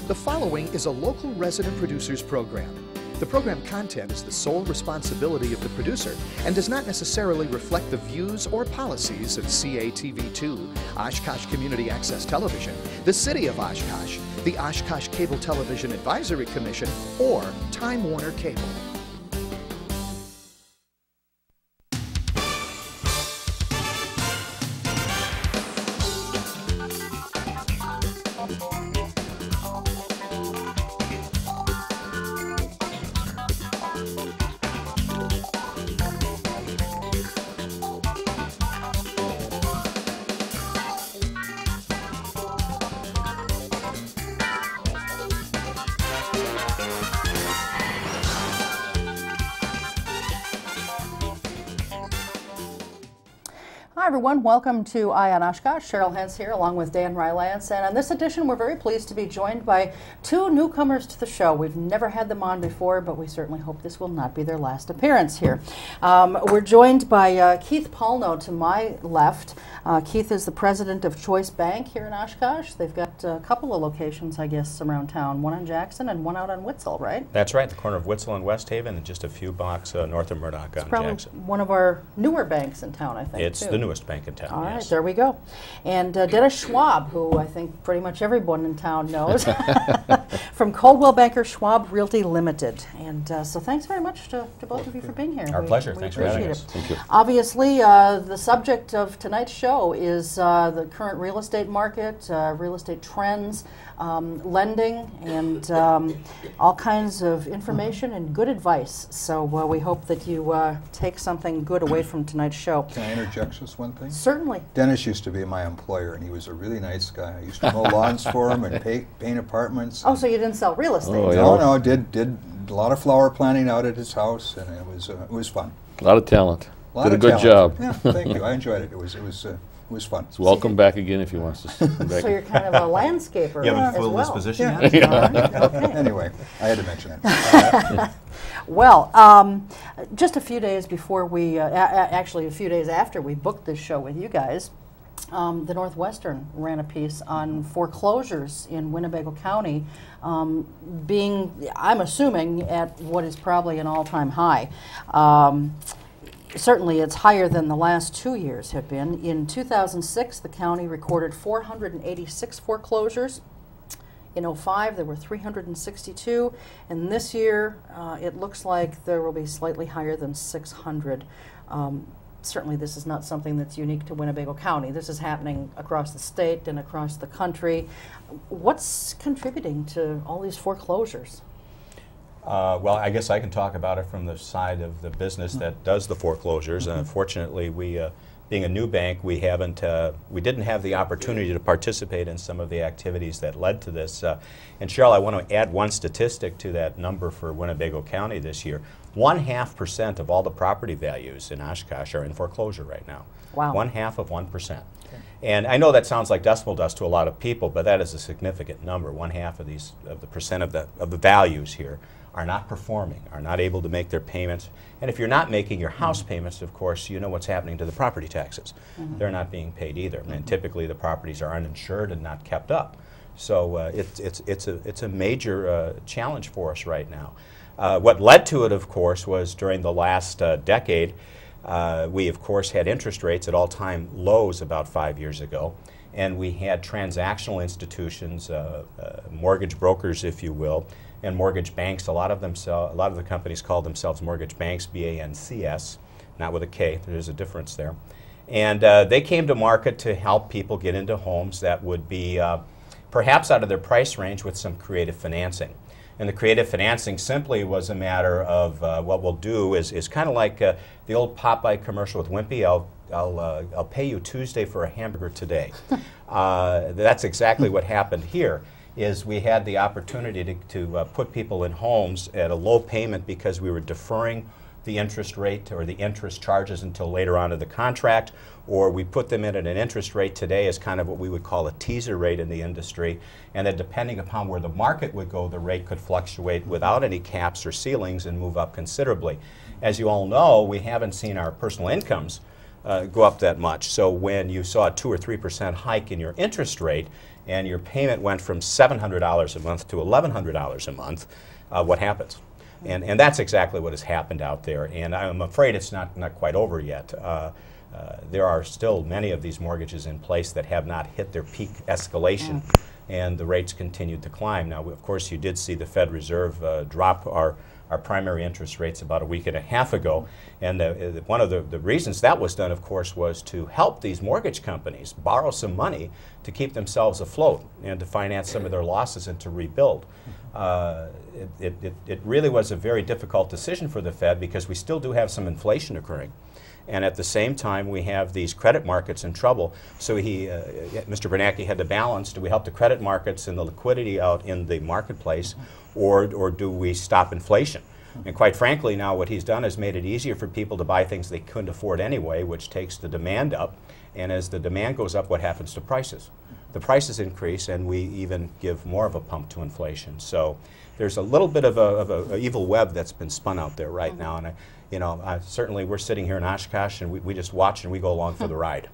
The following is a local resident producers program. The program content is the sole responsibility of the producer and does not necessarily reflect the views or policies of CATV2, Oshkosh Community Access Television, the City of Oshkosh, the Oshkosh Cable Television Advisory Commission, or Time Warner Cable. Hi everyone, welcome to Eye on Oshkosh. Cheryl Hentz here along with Dan Rylance, and on this edition we're very pleased to be joined by two newcomers to the show. We've never had them on before, but we certainly hope this will not be their last appearance here. We're joined by Keith Pollnow to my left. Keith is the president of Choice Bank here in Oshkosh. They've got a couple of locations, I guess, around town, one on Jackson and one out on Witzel, right? That's right, the corner of Witzel and West Haven, and just a few blocks north of Murdoch on probably Jackson. One of our newer banks in town, I think. It's too. the newest bank in town. All right, yes. there we go. And Dennis Schwab, who I think pretty much everyone in town knows, from Coldwell Banker Schwab Realty Limited. And so thanks very much to both of you for being here. Our pleasure. We Thanks for having appreciate us. it. Thank you. Obviously, the subject of tonight's show is the current real estate market, real estate trends, lending, and all kinds of information and good advice. So we hope that you take something good away from tonight's show. Can I interject just one thing? Certainly. Dennis used to be my employer, and he was a really nice guy. I used to mow lawns for him and paint apartments. Oh, so you didn't sell real estate? Oh, yeah. No, did a lot of flower planting out at his house, and it was fun. A lot of talent. Lot Did a of good talent. job. Yeah, thank you. I enjoyed it. It was fun. So welcome back again if he wants to come back. So you're kind of a landscaper You haven't as filled well. this position Yeah. yet? All right, okay. Anyway, I had to mention it. Well, just a few days before we, actually a few days after we booked this show with you guys, the Northwestern ran a piece on foreclosures in Winnebago County, being, I'm assuming, at what is probably an all-time high. Certainly it's higher than the last 2 years have been. In 2006, the county recorded 486 foreclosures. In 2005, there were 362, and this year it looks like there will be slightly higher than 600. Certainly this is not something that's unique to Winnebago County. This is happening across the state and across the country. What's contributing to all these foreclosures? Well, I guess I can talk about it from the side of the business that does the foreclosures. Unfortunately, we, being a new bank, we didn't have the opportunity to participate in some of the activities that led to this. And Cheryl, I want to add one statistic to that number for Winnebago County this year. 0.5% of all the property values in Oshkosh are in foreclosure right now. Wow. 0.5%. And I know that sounds like decimal dust to a lot of people, but that is a significant number. 1/2 of the percent of the values here are not performing, are not able to make their payments. And if you're not making your house payments, of course, you know what's happening to the property taxes. They're not being paid either. And typically the properties are uninsured and not kept up. So it's a major challenge for us right now. What led to it, of course, was during the last decade, we, of course, had interest rates at all-time lows about 5 years ago. And we had transactional institutions, mortgage brokers, if you will, and mortgage banks. A lot of the companies call themselves mortgage banks, B-A-N-C-S, not with a K. There's a difference there. And they came to market to help people get into homes that would be perhaps out of their price range with some creative financing. And the creative financing simply was a matter of what we'll do is kind of like the old Popeye commercial with Wimpy. I'll pay you Tuesday for a hamburger today. That's exactly what happened here. Is we had the opportunity to put people in homes at a low payment because we were deferring the interest rate or the interest charges until later on in the contract, or we put them in at an interest rate today as kind of what we would call a teaser rate in the industry, and then depending upon where the market would go, the rate could fluctuate without any caps or ceilings and move up considerably. As you all know, we haven't seen our personal incomes go up that much. So when you saw a 2 or 3% hike in your interest rate and your payment went from $700 a month to $1,100 a month, what happens? And that's exactly what has happened out there. And I'm afraid it's not quite over yet. There are still many of these mortgages in place that have not hit their peak escalation, and the rates continued to climb. Now, of course, you did see the Fed Reserve drop our primary interest rates about a week and a half ago, and one of the reasons that was done, of course, was to help these mortgage companies borrow some money to keep themselves afloat and to finance some of their losses and to rebuild. It really was a very difficult decision for the Fed because we still do have some inflation occurring. And at the same time, we have these credit markets in trouble. So Mr. Bernanke had to balance, do we help the credit markets and the liquidity out in the marketplace, or do we stop inflation? And quite frankly, now what he's done is made it easier for people to buy things they couldn't afford anyway, which takes the demand up. And as the demand goes up, what happens to prices? The prices increase, and we even give more of a pump to inflation. So there's a little bit of a evil web that's been spun out there right now. And certainly we're sitting here in Oshkosh, and we just watch and we go along for the ride.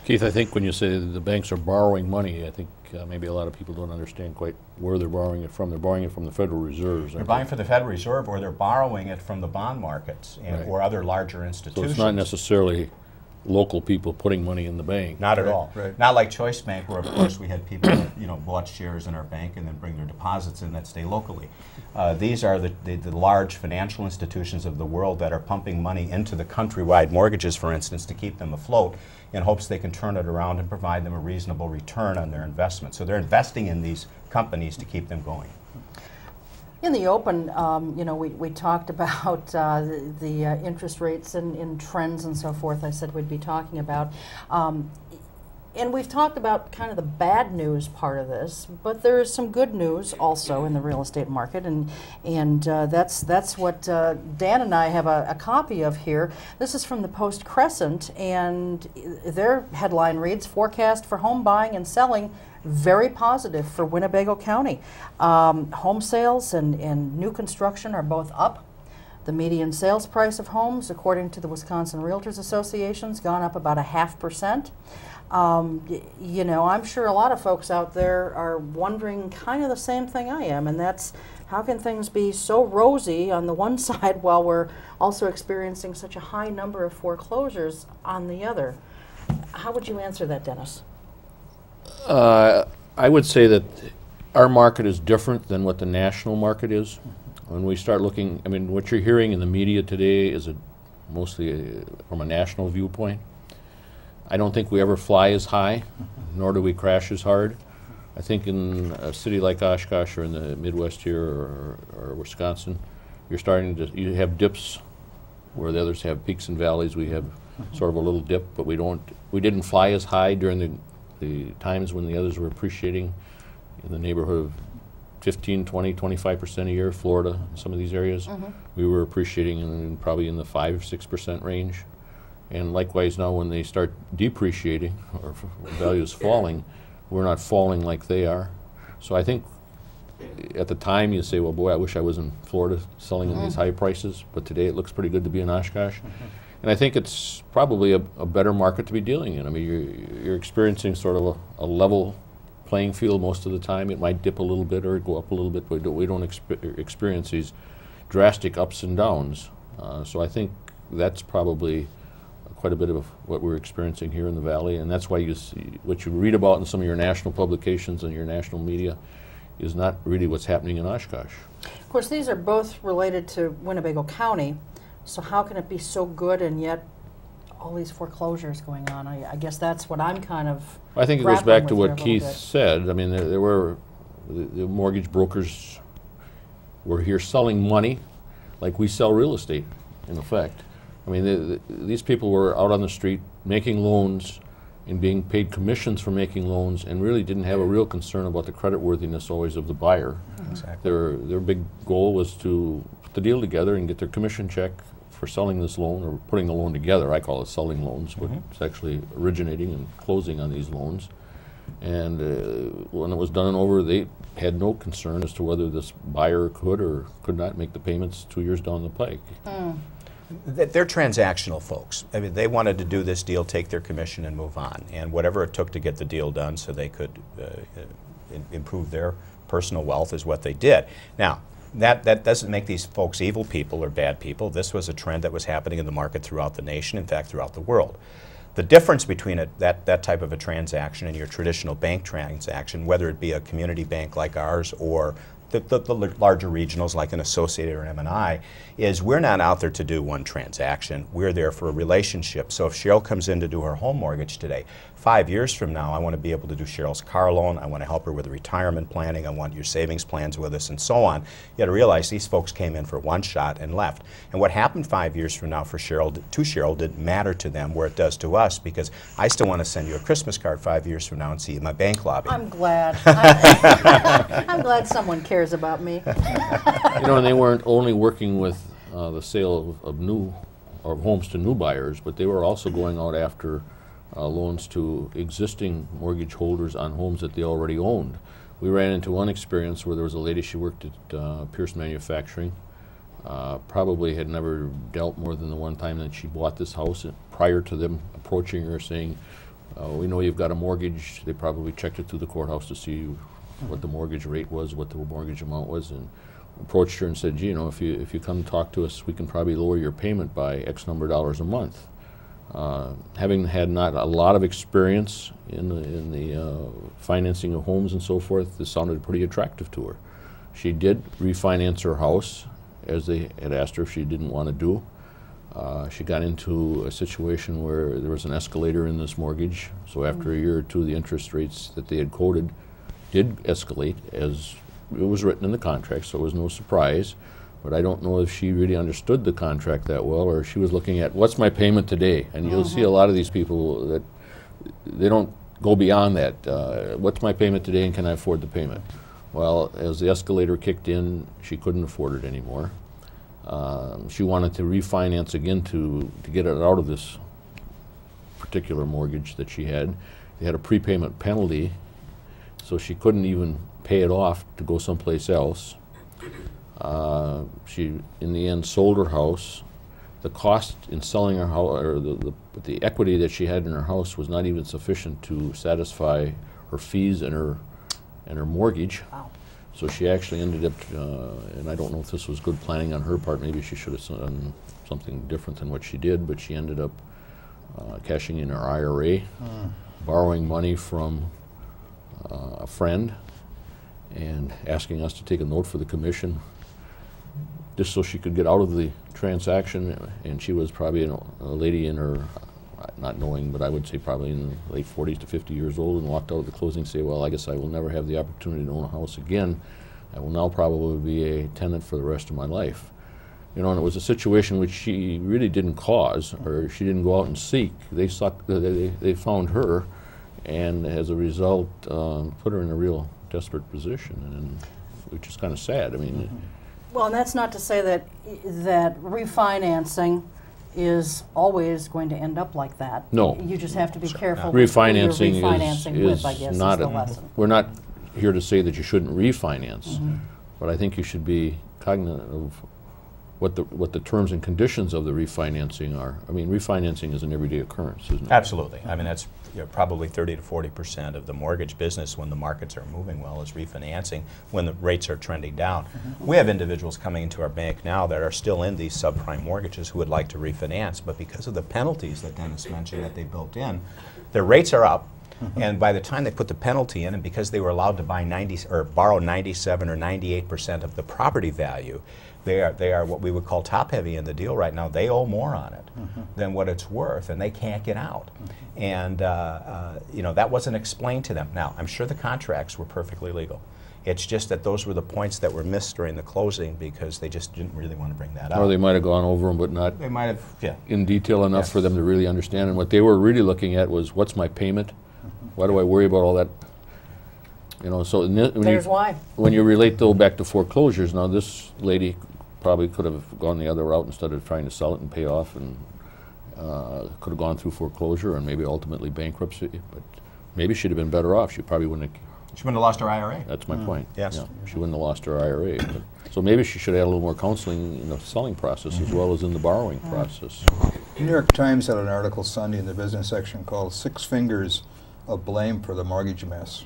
Keith, I think when you say the banks are borrowing money, I think maybe a lot of people don't understand quite where they're borrowing it from. They're borrowing it from the Federal Reserves. They're buying from the Federal Reserve, or they're borrowing it from the bond markets or other larger institutions. So it's not necessarily local people putting money in the bank. Not at all. Right. Not like Choice Bank, where of course we had people that bought shares in our bank and then bring their deposits in that stay locally. These are the large financial institutions of the world that are pumping money into the countrywide mortgages, for instance, to keep them afloat in hopes they can turn it around and provide them a reasonable return on their investment. So they're investing in these companies to keep them going. In the open, we talked about the interest rates and trends and so forth. I said we'd be talking about. And we've talked about kind of the bad news part of this, but there is some good news also in the real estate market, and that's what Dan and I have a copy of here. This is from the Post-Crescent, and their headline reads, "Forecast for home buying and selling very positive for Winnebago County. Home sales and new construction are both up. The median sales price of homes, according to the Wisconsin Realtors Association, has gone up about 0.5%. I'm sure a lot of folks out there are wondering kind of the same thing I am, and that's how can things be so rosy on the one side while we're also experiencing such a high number of foreclosures on the other? How would you answer that, Dennis? I would say that our market is different than what the national market is. When we start looking, what you're hearing in the media today is mostly from a national viewpoint. I don't think we ever fly as high, nor do we crash as hard. I think in a city like Oshkosh or in the Midwest here or Wisconsin, you have dips where the others have peaks and valleys. We have sort of a little dip, but we didn't fly as high during the times when the others were appreciating in the neighborhood of 15, 20, 25% a year. Florida, some of these areas, we were appreciating probably in the 5 or 6% range. And likewise now when they start depreciating or values falling, we're not falling like they are. So I think at the time you say, well, boy, I wish I was in Florida selling in these high prices, but today it looks pretty good to be in Oshkosh. And I think it's probably a better market to be dealing in. You're experiencing sort of a level playing field most of the time. It might dip a little bit or go up a little bit, but we don't experience these drastic ups and downs. So I think that's probably quite a bit of what we're experiencing here in the Valley, and that's why you see what you read about in some of your national publications and your national media is not really what's happening in Oshkosh. Of course, these are both related to Winnebago County, so how can it be so good and yet all these foreclosures going on? I guess that's what I'm kind of I think it goes back to what Keith said. There were the mortgage brokers were here selling money like we sell real estate, in effect. These people were out on the street making loans and being paid commissions for making loans and really didn't have a real concern about the creditworthiness always of the buyer. Exactly. Their big goal was to put the deal together and get their commission check for selling this loan or putting the loan together. I call it selling loans, but it's actually originating and closing on these loans. And when it was done and over, they had no concern as to whether this buyer could or could not make the payments 2 years down the pike. They're transactional folks. I mean, they wanted to do this deal, take their commission, and move on. And whatever it took to get the deal done so they could improve their personal wealth is what they did. Now, that doesn't make these folks evil people or bad people. This was a trend that was happening in the market throughout the nation, in fact, throughout the world. The difference between that type of a transaction and your traditional bank transaction, whether it be a community bank like ours or the larger regionals like an Associated or M&I, is we're not out there to do one transaction. We're there for a relationship. So if Cheryl comes in to do her home mortgage today, 5 years from now, I want to be able to do Cheryl's car loan. I want to help her with retirement planning. I want your savings plans with us and so on. You got to realize these folks came in for one shot and left. And what happened 5 years from now for Cheryl, to Cheryl, didn't matter to them where it does to us, because I still want to send you a Christmas card 5 years from now and see you in my bank lobby. I'm glad. I'm glad someone cares about me. You know, and they weren't only working with the sale of new or homes to new buyers, but they were also going out after loans to existing mortgage holders on homes that they already owned. We ran into one experience where there was a lady, she worked at Pierce Manufacturing, probably had never dealt more than the one time that she bought this house prior to them approaching her saying, we know you've got a mortgage. They probably checked it through the courthouse to see what the mortgage rate was, what the mortgage amount was, and approached her and said, gee, you know, if you come talk to us, we can probably lower your payment by X number of dollars a month. Having had not a lot of experience in the financing of homes and so forth, this sounded pretty attractive to her. She did refinance her house, as they had asked her if she didn't want to do. She got into a situation where there was an escalator in this mortgage, so after a year or two, the interest rates that they had quoted did escalate, as it was written in the contract, so it was no surprise. But I don't know if she really understood the contract that well, or she was looking at, what's my payment today? And you'll see a lot of these people that they don't go beyond that. What's my payment today, and can I afford the payment? Well, as the escalator kicked in, she couldn't afford it anymore. She wanted to refinance again to get it out of this particular mortgage that she had. They had a prepayment penalty, so she couldn't even pay it off to go someplace else. She, in the end, sold her house. The cost in selling her house, or the equity that she had in her house, was not even sufficient to satisfy her fees and her mortgage. Wow. So she actually ended up, and I don't know if this was good planning on her part. Maybe she should have done something different than what she did. But she ended up cashing in her IRA, borrowing money from a friend, and asking us to take a note for the commission, just so she could get out of the transaction. And she was probably a lady in her, not knowing, but I would say probably in the late 40s to 50 years old, and walked out of the closing and say, well, I guess I will never have the opportunity to own a house again. I will now probably be a tenant for the rest of my life. You know, and it was a situation which she really didn't cause, or she didn't go out and seek. They found her, and as a result, put her in a real desperate position, and which is kind of sad. I mean, Well, and that's not to say that refinancing is always going to end up like that. No. You just have to be careful with who you're refinancing refinancing with, I guess, not is the lesson. we're not here to say that you shouldn't refinance, but I think you should be cognizant of what the terms and conditions of the refinancing are. I mean, refinancing is an everyday occurrence, isn't it? Absolutely. I mean, that's probably 30 to 40% of the mortgage business when the markets are moving well is refinancing when the rates are trending down. We have individuals coming into our bank now that are still in these subprime mortgages who would like to refinance, but because of the penalties that Dennis mentioned that they built in, their rates are up. And by the time they put the penalty in, and because they were allowed to buy borrow 97 or 98% of the property value, they are what we would call top heavy in the deal right now. They owe more on it than what it's worth, and they can't get out. And you know, that wasn't explained to them. Now, I'm sure the contracts were perfectly legal. It's just that those were the points that were missed during the closing because they just didn't really want to bring that up. Or they might have gone over them, but not They might have, yeah. in detail enough for them to really understand. And what they were really looking at was, what's my payment? Why do I worry about all that? You know, so when you relate though back to foreclosures, now this lady probably could have gone the other route instead of trying to sell it and pay off, and could have gone through foreclosure and maybe ultimately bankruptcy, but maybe she'd have been better off. She probably wouldn't have. She wouldn't have lost her IRA. That's my point. Yes. Yeah, she wouldn't have lost her IRA. But So maybe she should add a little more counseling in the selling process as well as in the borrowing process. The New York Times had an article Sunday in the business section called Six Fingers of Blame for the Mortgage Mess.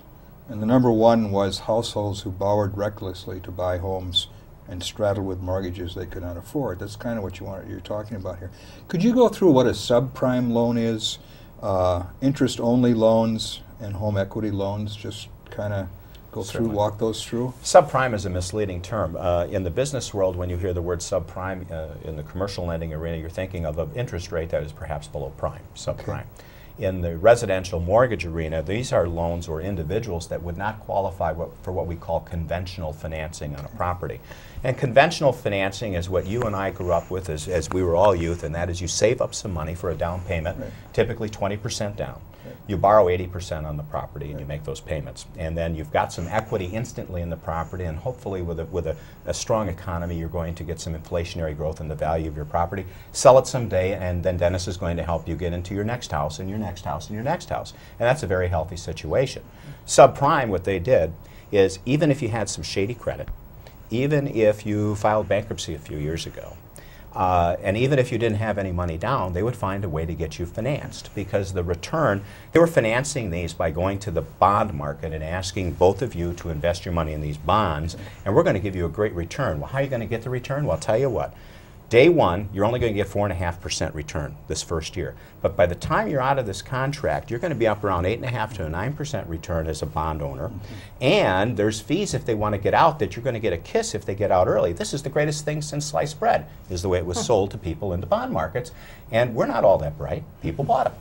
And the number one was households who borrowed recklessly to buy homes and straddled with mortgages they could not afford. That's kind of what you're talking about here. Could you go through what a subprime loan is, interest-only loans, and home equity loans? Just kind of go through, walk those through. Subprime is a misleading term. In the business world, when you hear the word subprime in the commercial lending arena, you're thinking of an interest rate that is perhaps below prime, subprime. Okay. In the residential mortgage arena, these are loans or individuals that would not qualify for what we call conventional financing on a property. And conventional financing is what you and I grew up with as we were all youth, and that is you save up some money for a down payment, typically 20% down. You borrow 80% on the property and you make those payments. And then you've got some equity instantly in the property, and hopefully with a strong economy you're going to get some inflationary growth in the value of your property. Sell it someday, and then Dennis is going to help you get into your next house and your next house and your next house. And that's a very healthy situation. Subprime, what they did is, even if you had some shady credit, even if you filed bankruptcy a few years ago, and even if you didn't have any money down, they would find a way to get you financed, because the return, they were financing these by going to the bond market and asking both of you to invest your money in these bonds, and we're going to give you a great return. Well, how are you going to get the return? Well, I'll tell you what. Day one, you're only going to get 4.5% return this first year. But by the time you're out of this contract, you're going to be up around 8.5 to a 9% return as a bond owner. And there's fees if they want to get out that you're going to get a kiss if they get out early. This is the greatest thing since sliced bread, is the way it was sold to people in the bond markets. And we're not all that bright. People bought them.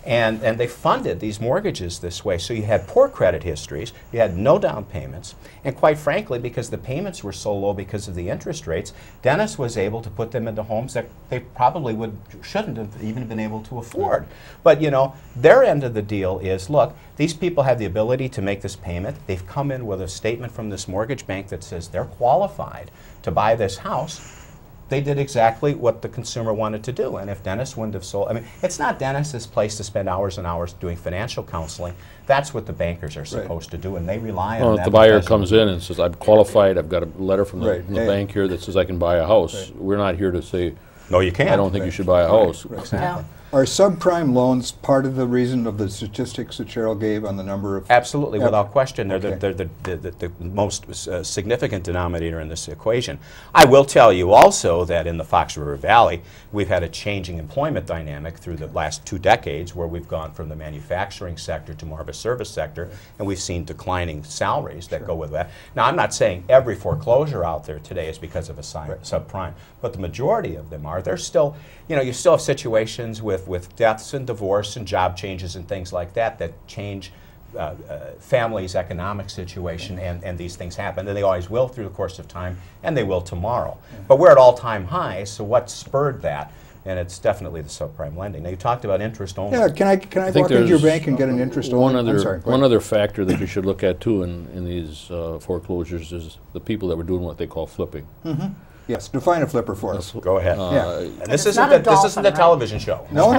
And they funded these mortgages this way. So you had poor credit histories, you had no down payments, and quite frankly, because the payments were so low because of the interest rates, Dennis was able to put them into homes that they probably shouldn't have even been able to afford. But you know, their end of the deal is, look, these people have the ability to make this payment. They've come in with a statement from this mortgage bank that says they're qualified to buy this house. They did exactly what the consumer wanted to do. And if Dennis wouldn't have sold, I mean, it's not Dennis's place to spend hours and hours doing financial counseling. That's what the bankers are supposed to do, and they rely on that. If the buyer comes in and says, I'm qualified, I've got a letter from the bank here that says I can buy a house, we're not here to say, no, you can't. I don't think you should buy a house. Exactly. Are subprime loans part of the reason of the statistics that Cheryl gave on the number of? Absolutely, without question. They're the most significant denominator in this equation. I will tell you also that in the Fox River Valley, we've had a changing employment dynamic through the last 2 decades, where we've gone from the manufacturing sector to more of a service sector, and we've seen declining salaries that go with that. Now, I'm not saying every foreclosure out there today is because of a subprime, but the majority of them are. There's still, you know, you still have situations with deaths and divorce and job changes and things like that that change families' economic situation, and these things happen. And they always will through the course of time, and they will tomorrow. But we're at all-time highs, so what spurred that? And it's definitely the subprime lending. Now, you talked about interest only. Yeah, can I walk into your bank and get an interest only? One other factor that you should look at, too, in these foreclosures is the people that were doing what they call flipping. Yes, define a flipper for us. Go ahead. And this isn't a television show. No.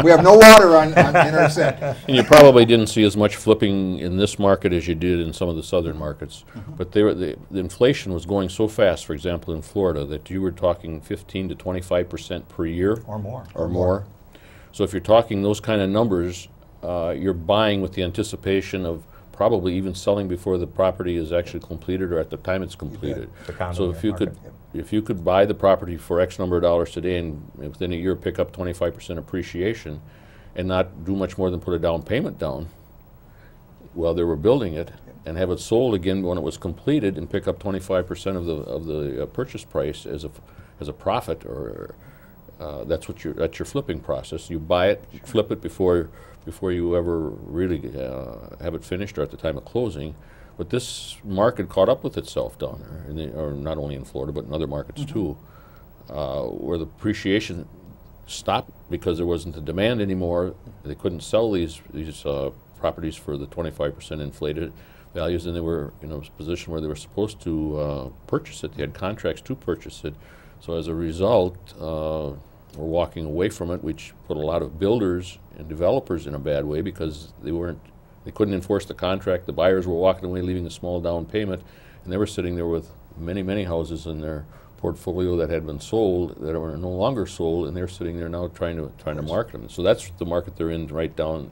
We have no water in our set. And you probably didn't see as much flipping in this market as you did in some of the southern markets. But the inflation was going so fast, for example, in Florida, that you were talking 15 to 25% per year. Or more. Or more. So if you're talking those kind of numbers, you're buying with the anticipation of probably even selling before the property is actually completed or at the time it's completed. So if you could buy the property for X number of dollars today and within a year pick up 25% appreciation and not do much more than put a down payment down while they were building it, and have it sold again when it was completed and pick up 25% of the purchase price as a profit, or that's your flipping process. You buy it, flip it before you ever really have it finished or at the time of closing. But this market caught up with itself down there, or not only in Florida but in other markets too, where the appreciation stopped because there wasn't the demand anymore. They couldn't sell these properties for the 25% inflated values, and they were in a position where they were supposed to purchase it. They had contracts to purchase it. So as a result, we're walking away from it, which put a lot of builders and developers in a bad way, because they couldn't enforce the contract. The buyers were walking away, leaving a small down payment, and they were sitting there with many, many houses in their portfolio that had been sold that are no longer sold, and they're sitting there now trying to market them. So that's the market they're in right down.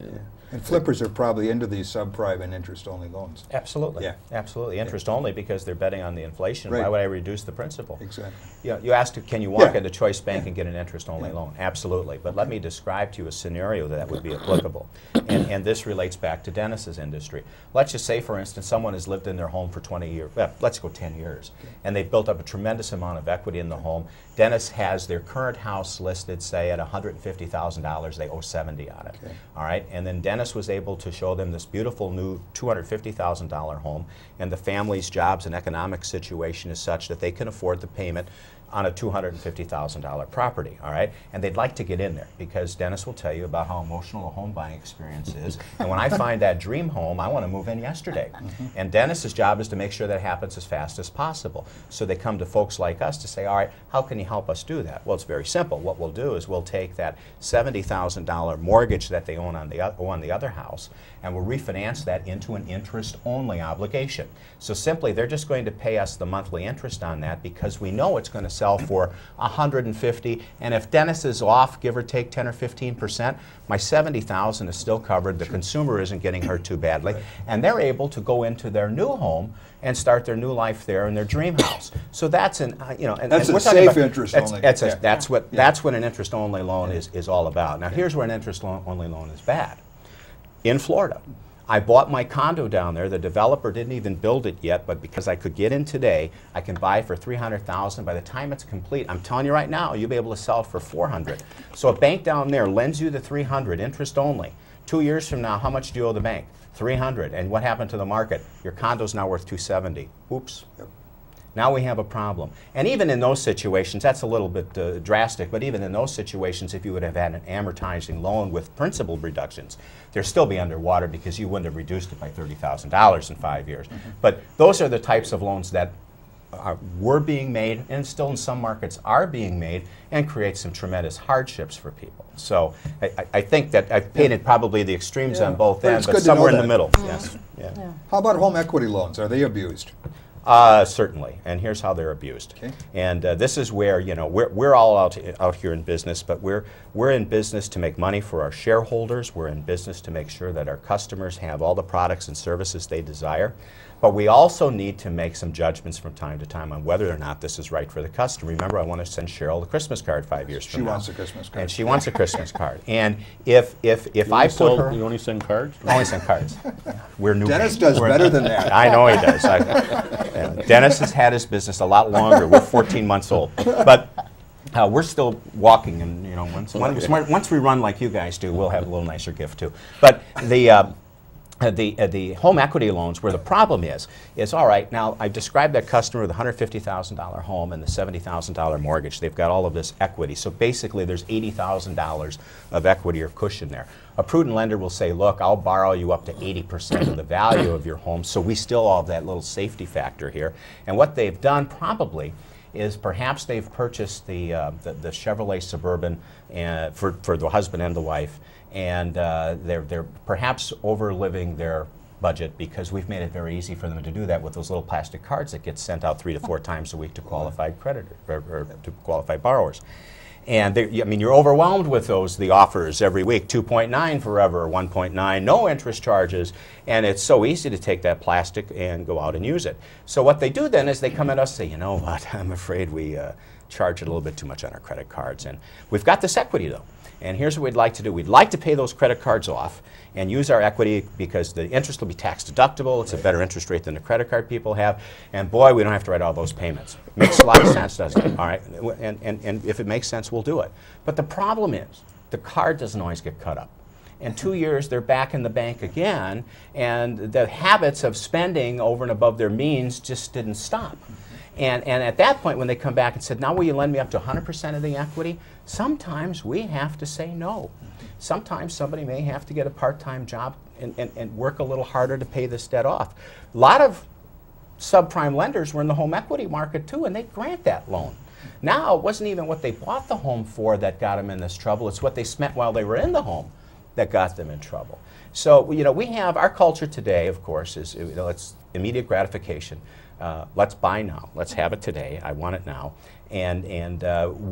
And flippers are probably into these subprime and interest-only loans. Absolutely. Yeah. Absolutely. Interest only because they're betting on the inflation. Right. Why would I reduce the principal? Exactly. You asked, can you walk Yeah. into Choice Bank and get an interest-only loan? Absolutely. But let me describe to you a scenario that would be applicable. And this relates back to Dennis's industry. Let's just say, for instance, someone has lived in their home for 20 years, let's go 10 years, and they've built up a tremendous amount of equity in the home. Dennis has their current house listed, say, at $150,000. They owe $70,000 on it. Okay. All right? And then Dennis was able to show them this beautiful new $250,000 home, and the family's jobs and economic situation is such that they can afford the payment on a $250,000 property, all right? And they'd like to get in there because Dennis will tell you about how emotional a home buying experience is. And when I find that dream home, I want to move in yesterday. And Dennis's job is to make sure that happens as fast as possible. So they come to folks like us to say, all right, how can you help us do that? Well, it's very simple. What we'll do is we'll take that $70,000 mortgage that they own on the other house, and we'll refinance that into an interest-only obligation. So simply, they're just going to pay us the monthly interest on that because we know it's going to sell for $150,000, and if Dennis is off, give or take 10 or 15%, my $70,000 is still covered. The consumer isn't getting hurt too badly, and they're able to go into their new home and start their new life there in their dream house. So that's an That's a safe interest only. That's what an interest only loan is all about. Now here's where an interest only loan is bad. In Florida, I bought my condo down there. The developer didn't even build it yet, but because I could get in today, I can buy for $300,000. By the time it's complete, I'm telling you right now, you'll be able to sell it for $400,000. So a bank down there lends you the $300,000, interest only. 2 years from now, how much do you owe the bank? $300,000. And what happened to the market? Your condo's now worth $270,000. Oops. Yep. Now we have a problem. And even in those situations, that's a little bit drastic, but even in those situations, if you would have had an amortizing loan with principal reductions, they'd still be underwater because you wouldn't have reduced it by $30,000 in 5 years. But those are the types of loans that were being made, and still in some markets are being made, and create some tremendous hardships for people. So I think that I've painted probably the extremes on both ends, but somewhere in the middle. Yes. Yeah. How about home equity loans? Are they abused? Certainly, and here's how they're abused. Okay. And this is where, you know, we're all out here in business, but we're in business to make money for our shareholders. We're in business to make sure that our customers have all the products and services they desire. But we also need to make some judgments from time to time on whether or not this is right for the customer. Remember, I want to send Cheryl a Christmas card 5 years from now. She wants a Christmas card. And she wants a Christmas card. And if I put her... You only send cards? I only send cards. We're new. Dennis does better than that. I know he does. Dennis has had his business a lot longer. We're 14 months old. But we're still walking, and you know, once we run like you guys do, we'll have a little nicer gift too. But the home equity loans, where the problem is all right, now I described that customer with a $150,000 home and the $70,000 mortgage. They've got all of this equity. So basically there's $80,000 of equity or cushion there. A prudent lender will say, look, I'll borrow you up to 80% of the value of your home, so we still have that little safety factor here. And what they've done probably is perhaps they've purchased the Chevrolet Suburban for the husband and the wife, and they're perhaps overliving their budget because we've made it very easy for them to do that with those little plastic cards that get sent out 3 to 4 times a week to qualified creditor or to qualified borrowers. And I mean, you're overwhelmed with the offers every week, 2.9 forever, 1.9, no interest charges, and it's so easy to take that plastic and go out and use it. So what they do then is they come at us and say, you know what, I'm afraid we charge a little bit too much on our credit cards. And we've got this equity though. And here's what we'd like to do. We'd like to pay those credit cards off and use our equity because the interest will be tax deductible. It's a better interest rate than the credit card people have. And boy, we don't have to write all those payments. Makes a lot of sense, doesn't it? All right. And if it makes sense, we'll do it. But the problem is the card doesn't always get cut up. In 2 years, they're back in the bank again, and the habits of spending over and above their means just didn't stop. And at that point, when they come back and said, now will you lend me up to 100% of the equity? Sometimes we have to say no. Sometimes somebody may have to get a part-time job and work a little harder to pay this debt off. A lot of subprime lenders were in the home equity market too, and they grant that loan. Now, it wasn't even what they bought the home for that got them in this trouble. It's what they spent while they were in the home that got them in trouble. So, you know, we have our culture today, of course, is it's immediate gratification. let's buy now. Let's have it today. I want it now. And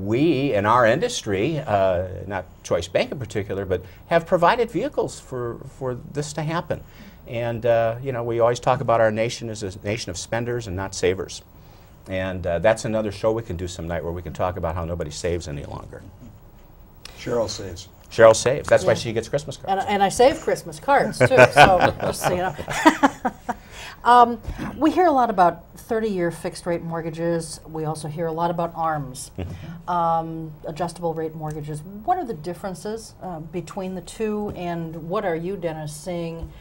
we, in our industry, not Choice Bank in particular, but have provided vehicles for this to happen. And you know, we always talk about our nation as a nation of spenders and not savers. And that's another show we can do some night where we can talk about how nobody saves any longer. Cheryl saves. Cheryl saves. That's why she gets Christmas cards. And I save Christmas cards too. So just so you know. We hear a lot about 30-year fixed-rate mortgages. We also hear a lot about ARMs, adjustable rate mortgages. What are the differences between the two, and what are you, Dennis, seeing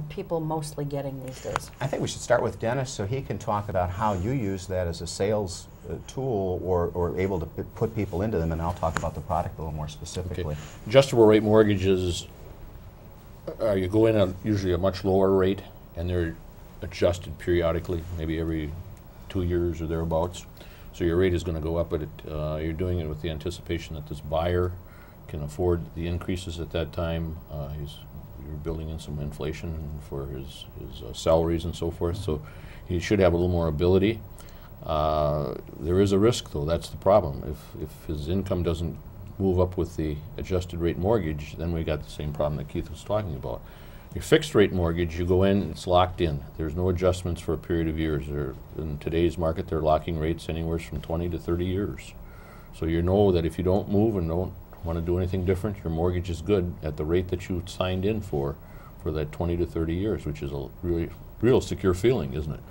people mostly getting these days? I think we should start with Dennis so he can talk about how you use that as a sales tool or able to put people into them, and I'll talk about the product a little more specifically. Okay. Adjustable rate mortgages, you go in at usually a much lower rate, and they're adjusted periodically, maybe every 2 years or thereabouts. So your rate is going to go up, but you're doing it with the anticipation that this buyer can afford the increases at that time. You're building in some inflation for his salaries and so forth, so he should have a little more ability. There is a risk, though. That's the problem. If his income doesn't move up with the adjusted rate mortgage, then we got the same problem that Keith was talking about. Your fixed rate mortgage, you go in, it's locked in. There's no adjustments for a period of years. In today's market, they're locking rates anywhere from 20 to 30 years. So you know that if you don't move and don't want to do anything different, your mortgage is good at the rate that you signed in for that 20 to 30 years, which is a really real secure feeling, isn't it?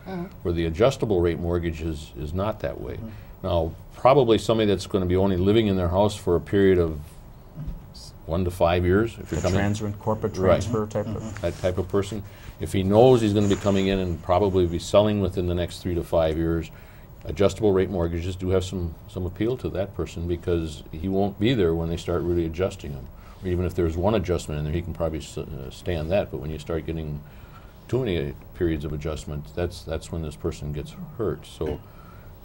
Where the adjustable rate mortgage is not that way. Now, probably somebody that's going to be only living in their house for a period of 1 to 5 years. If you're transient corporate transfer type of that type of person. If he knows he's going to be coming in and probably be selling within the next 3 to 5 years, adjustable rate mortgages do have some appeal to that person, because he won't be there when they start really adjusting them. Or even if there's one adjustment in there, he can probably stand that. But when you start getting too many periods of adjustment, that's when this person gets hurt. So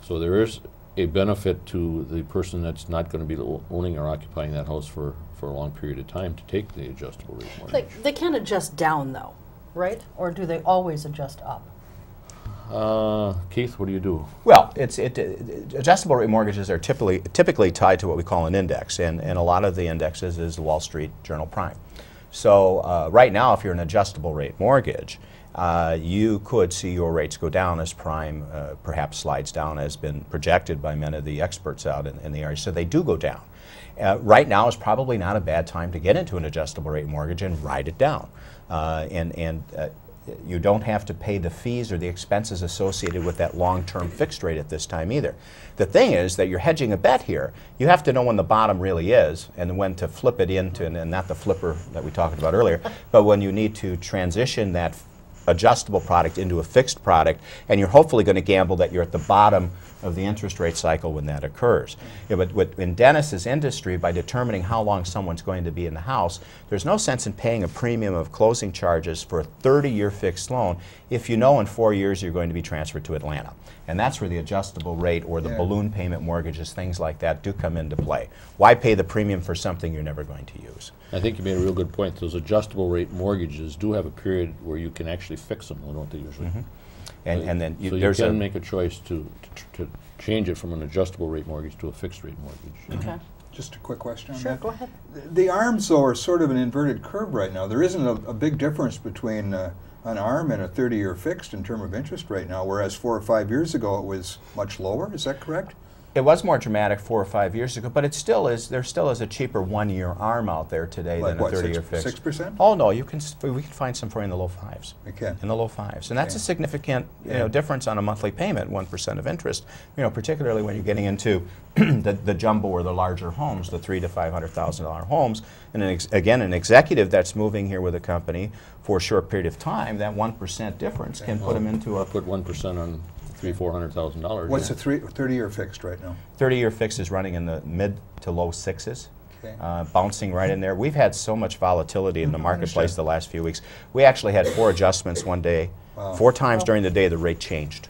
there is a benefit to the person that's not going to be owning or occupying that house for a long period of time to take the adjustable rate mortgage. They can adjust down, though, right? Or do they always adjust up? Keith, what do you do? Well, adjustable rate mortgages are typically tied to what we call an index, and a lot of the indexes is the Wall Street Journal Prime. So right now, if you're an adjustable rate mortgage, you could see your rates go down as prime perhaps slides down, as been projected by many of the experts out in the area. So they do go down. Right now is probably not a bad time to get into an adjustable rate mortgage and ride it down. You don't have to pay the fees or the expenses associated with that long-term fixed rate at this time either. The thing is that you're hedging a bet here. You have to know when the bottom really is and when to flip it into, and not the flipper that we talked about earlier, but when you need to transition that adjustable product into a fixed product, and you're hopefully going to gamble that you're at the bottom of the interest rate cycle when that occurs. Yeah, but in Dennis's industry, by determining how long someone's going to be in the house, there's no sense in paying a premium of closing charges for a 30-year fixed loan if you know in 4 years you're going to be transferred to Atlanta. And that's where the adjustable rate or the balloon payment mortgages, things like that, do come into play. Why pay the premium for something you're never going to use? I think you made a real good point. Those adjustable rate mortgages do have a period where you can actually fix them, don't they usually? And then you can make a choice to change it from an adjustable rate mortgage to a fixed rate mortgage. Okay. Just a quick question on Sure, that. go ahead. The ARMs, though, are sort of an inverted curve right now. There isn't a big difference between an ARM and a 30-year fixed in terms of interest right now, whereas 4 or 5 years ago it was much lower. Is that correct? It was more dramatic 4 or 5 years ago, but it still is. There still is a cheaper 1-year ARM out there today than a 30-year fixed. 6%? Oh no, we can find some for you in the low 5s. We can. In the low 5s, and that's a significant difference on a monthly payment, 1% of interest. Particularly when you're getting into the jumbo or the larger homes, the $300,000 to $500,000 homes. And again, an executive that's moving here with a company for a short period of time, that 1% difference can put them into a. Put 1% on $400,000. What's the 30-year fixed right now? 30-year fixed is running in the mid to low 6s. Bouncing right in there. We've had so much volatility in the marketplace the last few weeks. We actually had 4 adjustments one day. 4 times during the day the rate changed.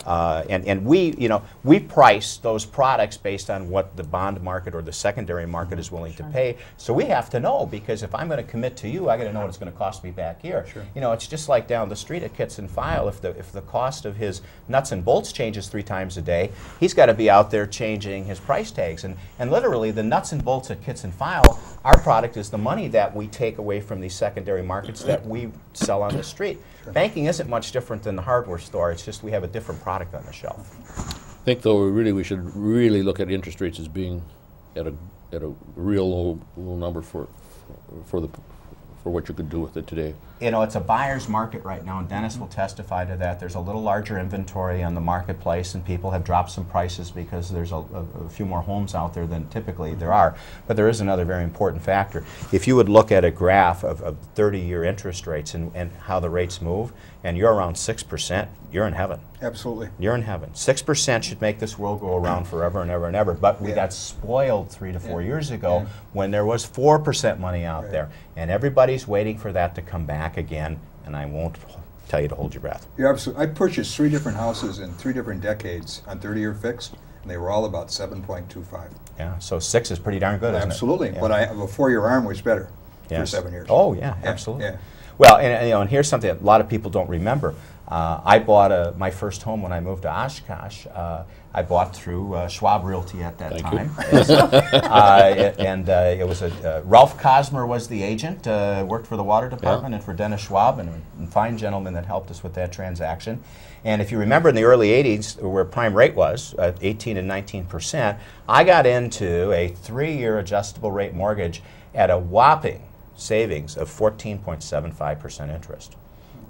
And we, we price those products based on what the bond market or the secondary market is willing to pay. So we have to know, because if I'm going to commit to you, I got to know what it's going to cost me back here. Sure. It's just like down the street at Kits and File. If the cost of his nuts and bolts changes 3 times a day, he's got to be out there changing his price tags. And literally, the nuts and bolts at Kits and File, our product is the money that we take away from these secondary markets that we sell on the street. Sure. Banking isn't much different than the hardware store. It's just we have a different product on the shelf. I think, though, we should really look at interest rates as being at a real low number for what you could do with it today. It's a buyer's market right now, and Dennis will testify to that. There's a little larger inventory on the marketplace, and people have dropped some prices because there's a few more homes out there than typically there are. But there is another very important factor. If you would look at a graph of 30-year interest rates and how the rates move, and you're around 6%, you're in heaven. Absolutely. You're in heaven. 6% should make this world go around forever and ever and ever. But we got spoiled 3 to 4 years ago when there was 4% money out there. And everybody's waiting for that to come back again. And I won't tell you to hold your breath. You're absolutely. I purchased 3 different houses in 3 different decades on 30-year fixed, and they were all about 7.25. Yeah, so 6 is pretty darn good, isn't it? Absolutely. But a 4-year ARM was better for 7 years. Oh, yeah, absolutely. Yeah. Well, and here's something a lot of people don't remember. I bought my first home when I moved to Oshkosh. I bought through Schwab Realty at that time. It was Ralph Cosmer was the agent, worked for the water department and for Dennis Schwab, and a fine gentleman that helped us with that transaction. And if you remember in the early 80s, where prime rate was, 18 and 19%, I got into a 3-year adjustable rate mortgage at a whopping savings of 14.75% interest.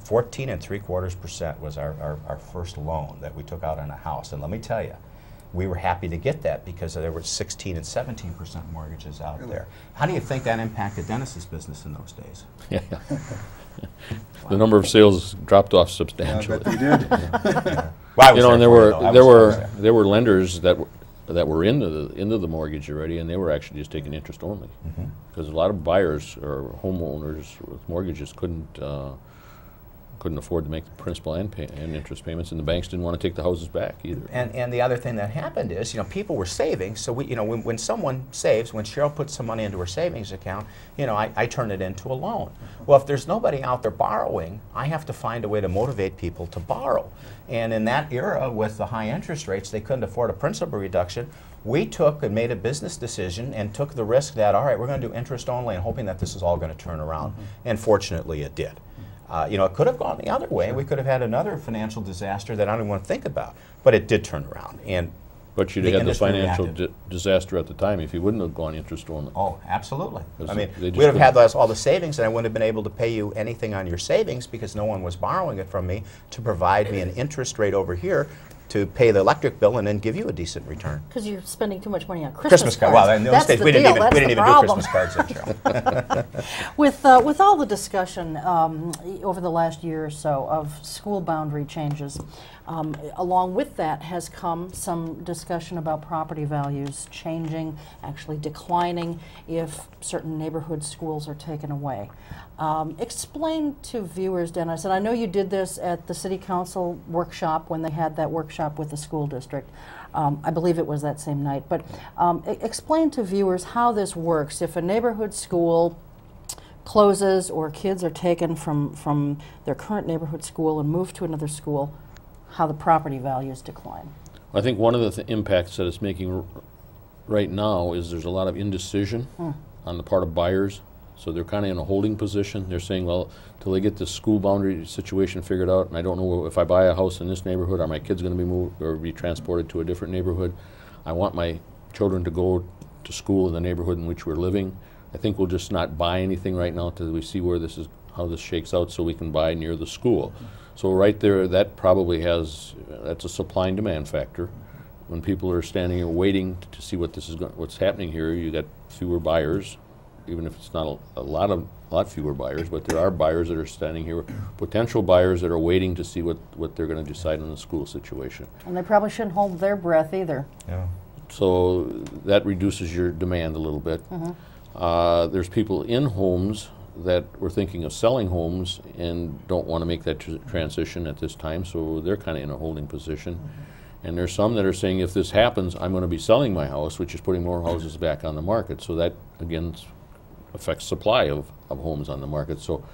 14.75% was our first loan that we took out on a house. And let me tell you, we were happy to get that because there were 16 and 17% mortgages out there. How do you think that impacted Dennis's business in those days? Yeah. The number of sales dropped off substantially. I bet they did. Well, and there were lenders that were into the mortgage already, and they were actually just taking interest only, because a lot of buyers or homeowners with mortgages couldn't afford to make the principal and interest payments, and the banks didn't want to take the houses back either. And the other thing that happened is, people were saving. So when someone saves, when Cheryl puts some money into her savings account, I turn it into a loan. Well, if there's nobody out there borrowing, I have to find a way to motivate people to borrow. And in that era, with the high interest rates, they couldn't afford a principal reduction. We took and made a business decision and took the risk that, all right, we're going to do interest only and hoping that this is all going to turn around. And fortunately, it did. It could have gone the other way. We could have had another financial disaster that I don't even want to think about. But it did turn around. But you'd have had the financial disaster at the time if you wouldn't have gone interest only. Oh, absolutely. I mean, we would have had all the savings, and I wouldn't have been able to pay you anything on your savings because no one was borrowing it from me to provide me an interest rate over here to pay the electric bill and then give you a decent return. Because you're spending too much money on Christmas cards. Well, in those days we didn't even do Christmas cards then, Cheryl. With all the discussion over the last year or so of school boundary changes, along with that has come some discussion about property values changing, actually declining if certain neighborhood schools are taken away. Explain to viewers, Dennis, and I know you did this at the City Council workshop when they had that workshop with the school district. I believe it was that same night. But explain to viewers how this works. If a neighborhood school closes or kids are taken from their current neighborhood school and moved to another school, how the property values decline. I think one of the impacts that it's making right now is there's a lot of indecision on the part of buyers. So they're kind of in a holding position. They're saying, well, till they get the school boundary situation figured out, and I don't know if I buy a house in this neighborhood, are my kids going to be moved or be transported to a different neighborhood? I want my children to go to school in the neighborhood in which we're living. I think we'll just not buy anything right now until we see how this shakes out, so we can buy near the school. So right there, that probably that's a supply and demand factor. When people are standing here waiting to see what's happening here, you got fewer buyers. Even if it's not a lot fewer buyers, but there are buyers that are standing here, potential buyers that are waiting to see what they're going to decide on the school situation. And they probably shouldn't hold their breath either. Yeah. So that reduces your demand a little bit. There's people in homes that were thinking of selling homes and don't want to make that transition at this time, so they're kind of in a holding position. And there's some that are saying, if this happens, I'm going to be selling my house, which is putting more houses back on the market. So that, again, affects supply of homes on the market. So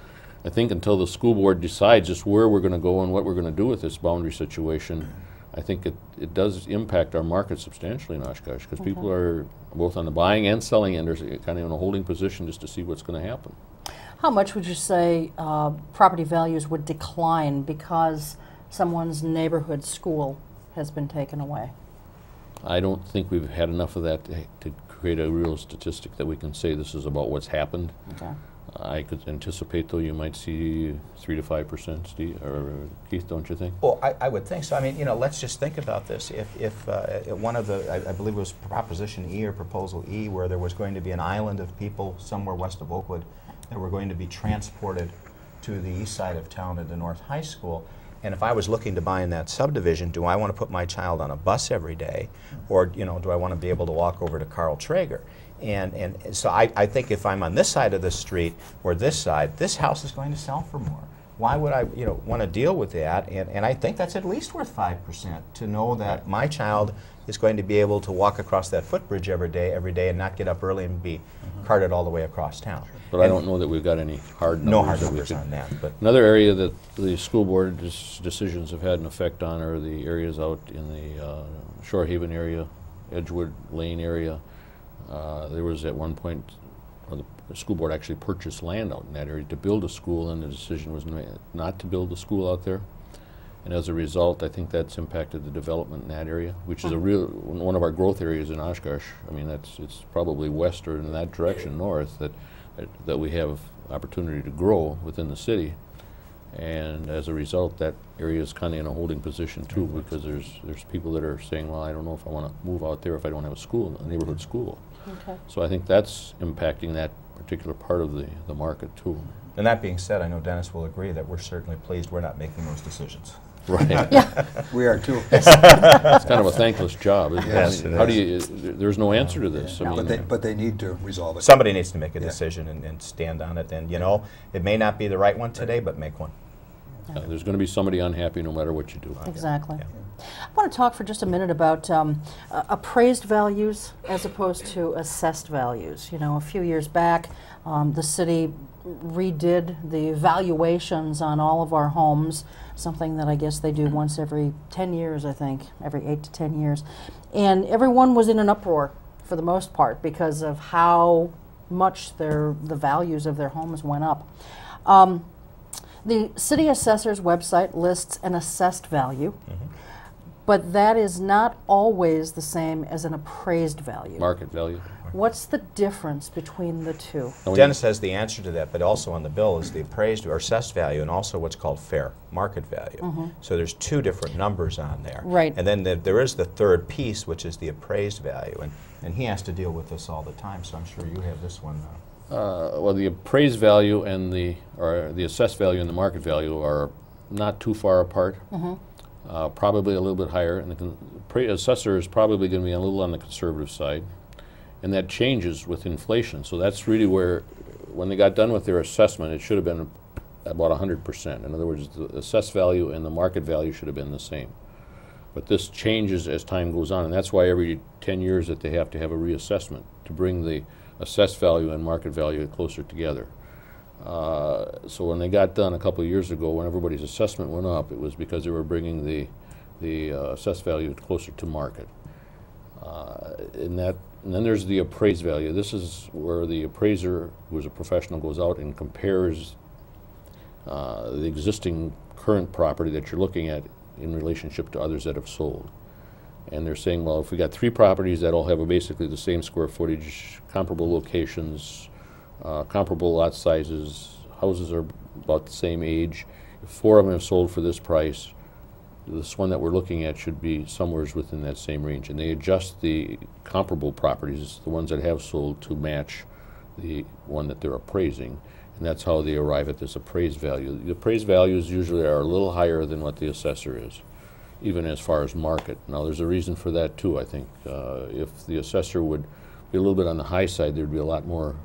I think until the school board decides just where we're going to go and what we're going to do with this boundary situation, I think it does impact our market substantially in Oshkosh, because people are both on the buying and selling end are kind of in a holding position just to see what's going to happen. How much would you say property values would decline because someone's neighborhood school has been taken away? I don't think we've had enough of that to create a real statistic that we can say this is about what's happened. Okay. I could anticipate, though, you might see 3 to 5%, Steve, or Keith, don't you think? Well, I would think so. I mean, let's just think about this. If one of the, I believe it was Proposition E or Proposal E, where there was going to be an island of people somewhere west of Oakwood that were going to be transported to the east side of town at the North High School, and if I was looking to buy in that subdivision, do I want to put my child on a bus every day, or do I want to be able to walk over to Carl Traeger? And so I think if I'm on this side of the street or this side, this house is going to sell for more. Why would I want to deal with that? And I think that's at least worth 5% to know that my child is going to be able to walk across that footbridge every day and not get up early and be carted all the way across town. But I don't know that we've got any hard numbers. No hard numbers on that. But another area that the school board's decisions have had an effect on are the areas out in the Shorehaven area, Edgewood Lane area. There was at one point, the school board actually purchased land out in that area to build a school, and the decision was not to build a school out there. And as a result, I think that's impacted the development in that area, which is one of our growth areas in Oshkosh. I mean, it's probably west or in that direction, north, that we have opportunity to grow within the city. And as a result, that area is kind of in a holding position too, because there's people that are saying, well, I don't know if I want to move out there if I don't have a school, a neighborhood school. Okay. So I think that's impacting that particular part of the market too. And that being said, I know Dennis will agree that we're certainly pleased we're not making those decisions. Right. Yeah. We are too. It's kind of a thankless job, isn't Yes, it? I mean, it how do you? There's no answer to this. I mean, But they need to resolve it. Somebody needs to make a decision and stand on it. And it may not be the right one today, but make one. there's going to be somebody unhappy no matter what you do. Exactly. Yeah. I want to talk for just a minute about appraised values as opposed to assessed values. A few years back, the city redid the valuations on all of our homes, something that I guess they do once every 10 years, I think, every 8 to 10 years. And everyone was in an uproar for the most part because of how much the values of their homes went up. The city assessor's website lists an assessed value, but that is not always the same as an appraised value. Market value. What's the difference between the two? Dennis has the answer to that, but also on the bill is the appraised or assessed value and also what's called fair market value. So there's two different numbers on there. Right. And then there is the third piece, which is the appraised value. And he has to deal with this all the time, so I'm sure you have this one. Well, the appraised value and the assessed value and the market value are not too far apart. Probably a little bit higher, and the assessor is probably going to be a little on the conservative side, and that changes with inflation. So that's really where, when they got done with their assessment, it should have been about 100%. In other words, the assessed value and the market value should have been the same. But this changes as time goes on, and that's why every 10 years that they have to have a reassessment to bring the assessed value and market value closer together. So when they got done a couple of years ago, when everybody's assessment went up, it was because they were bringing the assessed value closer to market. And then there's the appraised value. This is where the appraiser, who is a professional, goes out and compares the existing current property that you're looking at in relationship to others that have sold. And they're saying, well, if we got 3 properties that all have basically the same square footage, comparable locations, comparable lot sizes, houses are about the same age, if 4 of them have sold for this price, this one that we're looking at should be somewhere within that same range. And they adjust the comparable properties, the ones that have sold, to match the one that they're appraising. And that's how they arrive at this appraised value. The appraised values usually are a little higher than what the assessor is, even as far as market. Now, there's a reason for that too, I think. If the assessor would be a little bit on the high side, there'd be a lot more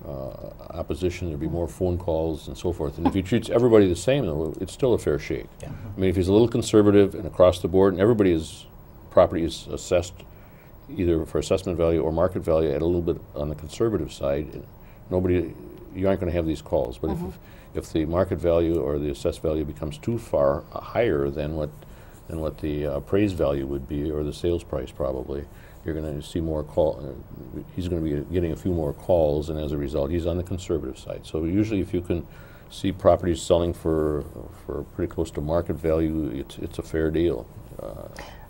opposition, there'd be more phone calls and so forth. And if he treats everybody the same, though, it's still a fair shake. Yeah. I mean, if he's a little conservative and across the board, and property is assessed either for assessment value or market value at a little bit on the conservative side, you aren't going to have these calls. But if the market value or the assessed value becomes too far higher than what the appraised value would be, or the sales price probably, you're going to see more he's going to be getting a few more calls, and as a result, he's on the conservative side. So usually, if you can see properties selling for pretty close to market value, it's a fair deal.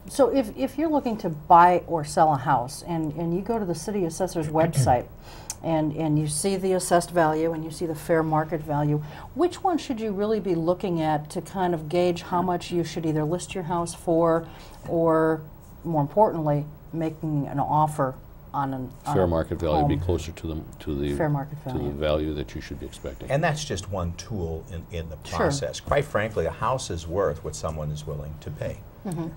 So if you're looking to buy or sell a house, and you go to the city assessor's website, and you see the assessed value and you see the fair market value, which one should you really be looking at to kind of gauge how much you should either list your house for, or more importantly, making an offer on fair market value home? Be closer to the fair market to value. the value that you should be expecting. And that's just one tool in the process. Sure. Quite frankly, a house is worth what someone is willing to pay.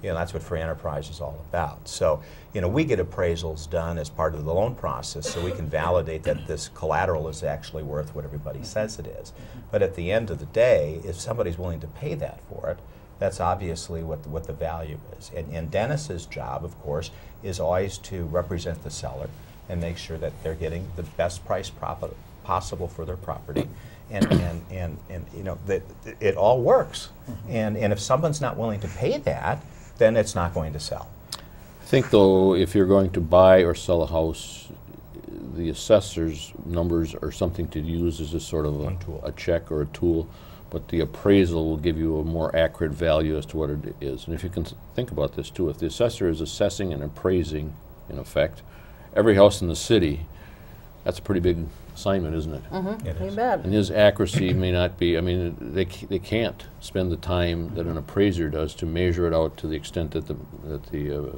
That's what free enterprise is all about. So, we get appraisals done as part of the loan process, so we can validate that this collateral is actually worth what everybody says it is. But at the end of the day, if somebody's willing to pay that for it, that's obviously what the value is. And Dennis's job, of course, is always to represent the seller and make sure that they're getting the best price possible for their property. And that it all works. And if someone's not willing to pay that, then it's not going to sell. I think, though, if you're going to buy or sell a house, the assessor's numbers are something to use as a sort of a check or a tool, but the appraisal will give you a more accurate value as to what it is. And if you can think about this, too, if the assessor is assessing and appraising, in effect, every house in the city, that's a pretty big assignment, isn't it? It You is. bet. And his accuracy may not be, I mean, they can't spend the time that an appraiser does to measure it out to the extent that the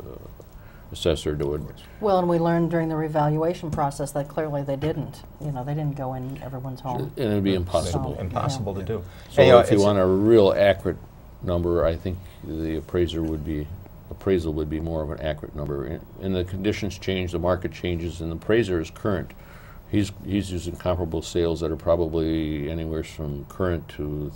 assessor would. Well, and we learned during the revaluation process that clearly they didn't. They didn't go in everyone's home. And it would be impossible. So, Impossible to do. So And, if you want a real accurate number, I think the appraisal would be more of an accurate number. And the conditions change, the market changes, and the appraiser is current. He's using comparable sales that are probably anywhere from current to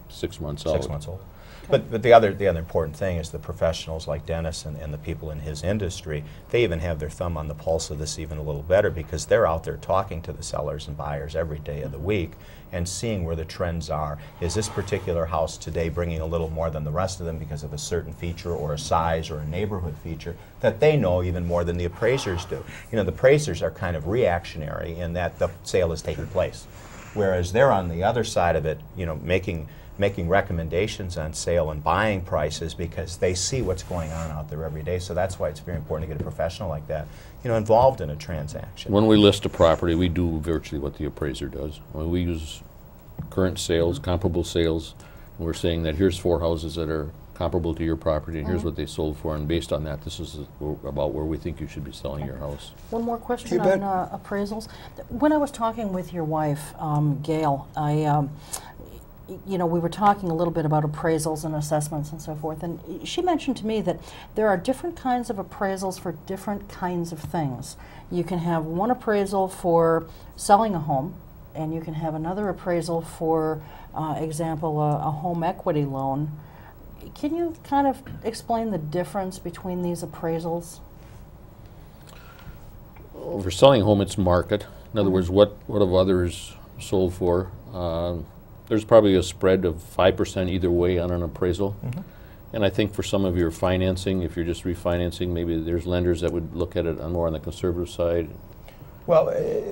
6 months old. 6 months old. But the other important thing is the professionals like Dennis and the people in his industry, they even have their thumb on the pulse of this even a little better, because they're out there talking to the sellers and buyers every day of the week and seeing where the trends are. Is this particular house today bringing a little more than the rest of them because of a certain feature or a size or a neighborhood feature that they know even more than the appraisers do? The appraisers are kind of reactionary in that the sale is taking place, whereas they're on the other side of it, making recommendations on sale and buying prices because they see what's going on out there every day. So that's why it's very important to get a professional like that, involved in a transaction. When we list a property, we do virtually what the appraiser does. We use current sales, comparable sales, and we're saying that here's 4 houses that are comparable to your property, and here's what they sold for, and based on that, this is about where we think you should be selling your house. One more question You bet. on appraisals. When I was talking with your wife, Gail, we were talking a little bit about appraisals and assessments and so forth, and she mentioned to me that there are different kinds of appraisals for different kinds of things. You can have one appraisal for selling a home, and you can have another appraisal for example, a home equity loan. Can you kind of explain the difference between these appraisals? For selling a home, it's market. In other words, what have others sold for? There's probably a spread of 5% either way on an appraisal. And I think for some of your financing, if you're just refinancing, maybe there's lenders that would look at it more on the conservative side. Well,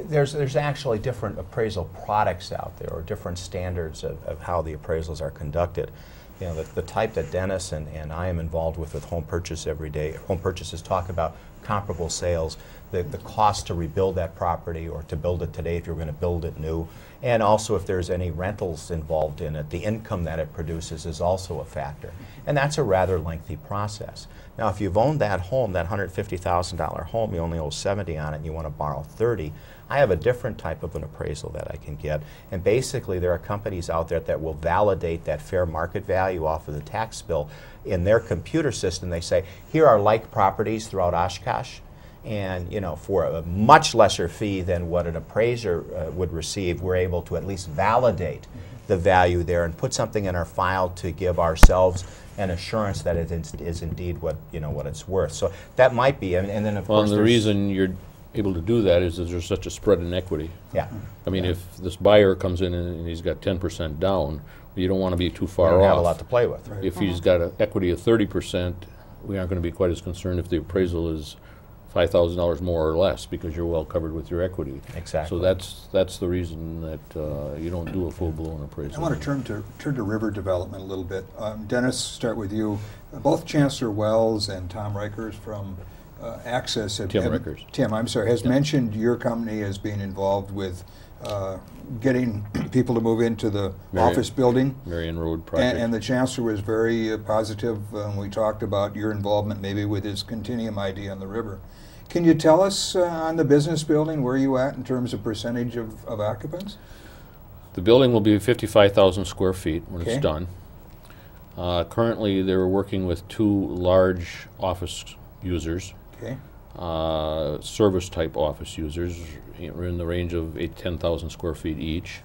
there's actually different appraisal products out there, or different standards of how the appraisals are conducted. The type that Dennis and I am involved with home purchase every day, home purchases talk about comparable sales, the cost to rebuild that property or to build it today if you're going to build it new, and also if there's any rentals involved in it, the income that it produces is also a factor. And that's a rather lengthy process. Now, if you've owned that home, that $150,000 home, you only owe $70,000 on it and you want to borrow $30,000, I have a different type of an appraisal that I can get. And basically, there are companies out there that will validate that fair market value off of the tax bill. In their computer system, they say, here are like properties throughout Oshkosh, And you know, for a much lesser fee than what an appraiser would receive, we're able to at least validate the value there and put something in our file to give ourselves an assurance that it is indeed what, you know, what it's worth. So that might be, and then of course the reason you're able to do that is that there's such a spread in equity. Yeah. I mean, if this buyer comes in and he's got 10% down, you don't want to be too we far don't off. have a lot to play with. Right. If he's got an equity of 30%, we aren't going to be quite as concerned if the appraisal is $5,000 more or less, because you're well covered with your equity. Exactly. So that's the reason that you don't do a full-blown appraisal. I want to turn to river development a little bit. Dennis, start with you. Both Chancellor Wells and Tom Reichers from Access Tim Reichers. Tim, I'm sorry, has mentioned your company as being involved with getting people to move into the office building. Marion Road project. And the Chancellor was very positive when we talked about your involvement maybe with his continuum idea on the river. Can you tell us on the business building where you at in terms of percentage of occupants? The building will be 55,000 square feet when Okay. it's done. Currently, they're working with 2 large office users, Okay. service-type office users. We're in the range of 8,000 to 10,000 square feet each.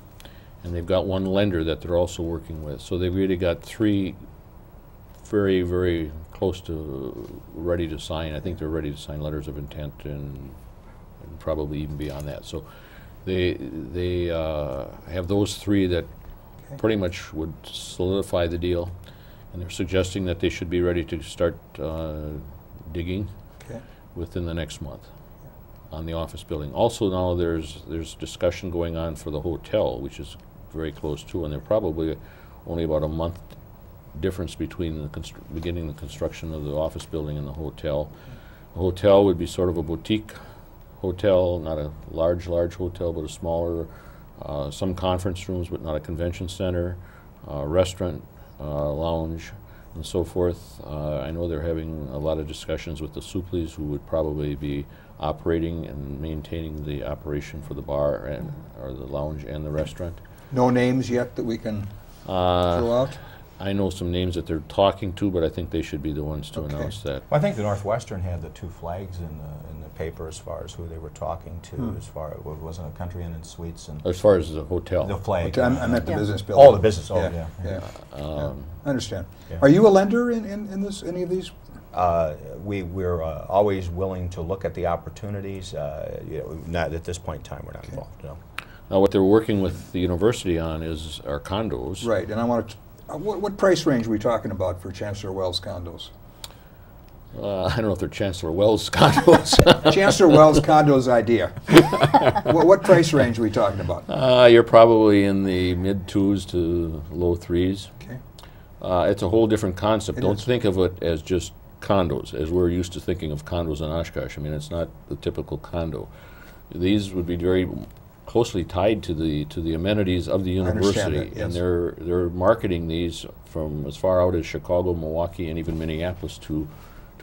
And they've got 1 lender that they're also working with. So they've really got 3 very, very close to ready to sign. I think they're ready to sign letters of intent and probably even beyond that. So they have those 3 that Okay. pretty much would solidify the deal, and they're suggesting that they should be ready to start digging Okay. within the next month on the office building. Also now there's discussion going on for the hotel, which is very close too, and they're probably only about a month difference between the beginning the construction of the office building and the hotel. The hotel would be sort of a boutique hotel, not a large hotel, but a smaller, some conference rooms, but not a convention center, restaurant, lounge, and so forth. I know they're having a lot of discussions with the Supleys, who would probably be operating and maintaining the operation for the bar and or the lounge and the restaurant. No names yet that we can throw out? I know some names that they're talking to, but I think they should be the ones to Okay. announce that. Well, I think the Northwestern had the 2 flags in the paper as far as who they were talking to, as far as wasn't a Country Inn and Suites and As far as the hotel. the flag. I meant the Yeah. business building. Oh, the business. Oh, yeah. Yeah. I understand. Yeah. Are you a lender in this, any of these? We're always willing to look at the opportunities. You know, not at this point in time, we're not involved. No. Now, what they're working with the university on is our condos. Right, and I want to, what price range are we talking about for Chancellor Wells condos? I don't know if they're Chancellor Wells condos. Chancellor Wells condos idea. What price range are we talking about? You're probably in the mid-2s to low 3s. Okay. It's a whole different concept. It Don't is. think of it as just condos, as we're used to thinking of condos in Oshkosh. I mean, it's not the typical condo. These would be very closely tied to the amenities of the I understand university, that, yes. and they're marketing these from as far out as Chicago, Milwaukee, and even Minneapolis to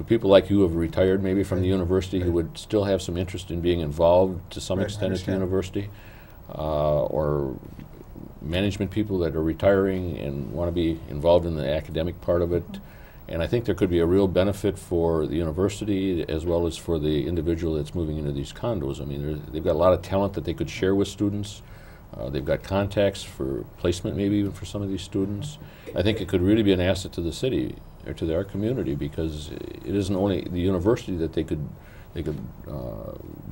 people like you who have retired maybe from the university who would still have some interest in being involved to some Right, I extent at the understand. university, or management people that are retiring and want to be involved in the academic part of it. And I think there could be a real benefit for the university as well as for the individual that's moving into these condos. I mean, they've got a lot of talent that they could share with students. They've got contacts for placement maybe even for some of these students. I think it could really be an asset to the city or to our community, because it isn't only the university that they could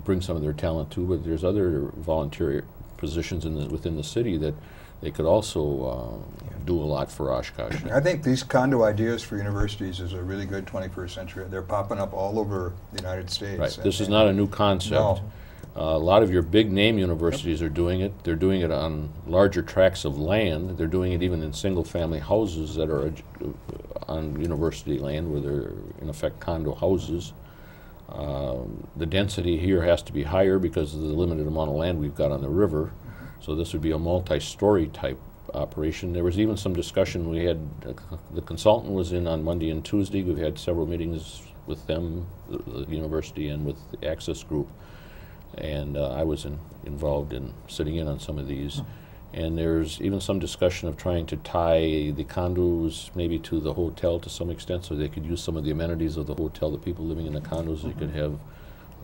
bring some of their talent to, but there's other volunteer positions within the city that they could also do a lot for Oshkosh. I think these condo ideas for universities is a really good 21st century. They're popping up all over the United States. Right. This is not a new concept. No. A lot of your big name universities are doing it. They're doing it on larger tracts of land. They're doing it even in single family houses that are on university land, where they're in effect condo houses. The density here has to be higher because of the limited amount of land we've got on the river. So this would be a multi-story type operation. There was even some discussion. We had the consultant was in on Monday and Tuesday. We've had several meetings with them, the university, and with the Access Group. And I was involved in sitting in on some of these. And there's even some discussion of trying to tie the condos maybe to the hotel to some extent, so they could use some of the amenities of the hotel. The people living in the condos, they could have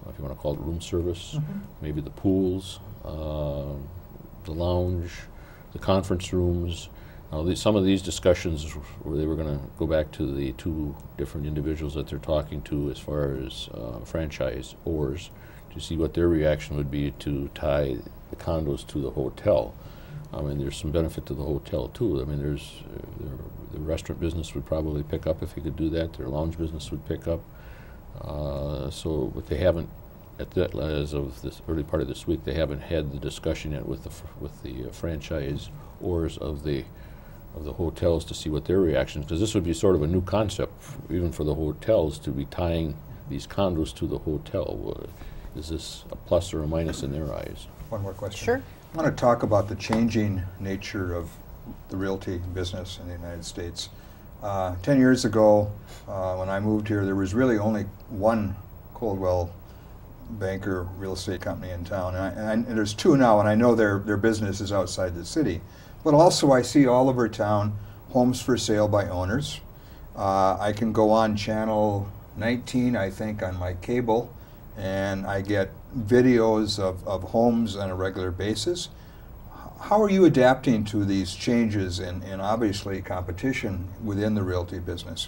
if you want to call it room service, maybe the pools, the lounge, the conference rooms. Some of these discussions where they were going to go back to the two different individuals that they're talking to as far as franchisors to see what their reaction would be to tie the condos to the hotel. I mean, there's some benefit to the hotel too. I mean, the restaurant business would probably pick up if you could do that. Their lounge business would pick up. But they haven't, as of this early part of this week, they haven't had the discussion yet with the franchisors of the hotels to see what their reactions, because this would be sort of a new concept even for the hotels to be tying these condos to the hotel. Is this a plus or a minus in their eyes? One more question. Sure. I want to talk about the changing nature of the realty business in the United States. 10 years ago, when I moved here, there was really only one Coldwell Banker real estate company in town. And there's two now, and I know their business is outside the city. But also I see all over town homes for sale by owners. I can go on channel 19, I think, on my cable, and I get videos of homes on a regular basis. How are you adapting to these changes and obviously competition within the realty business?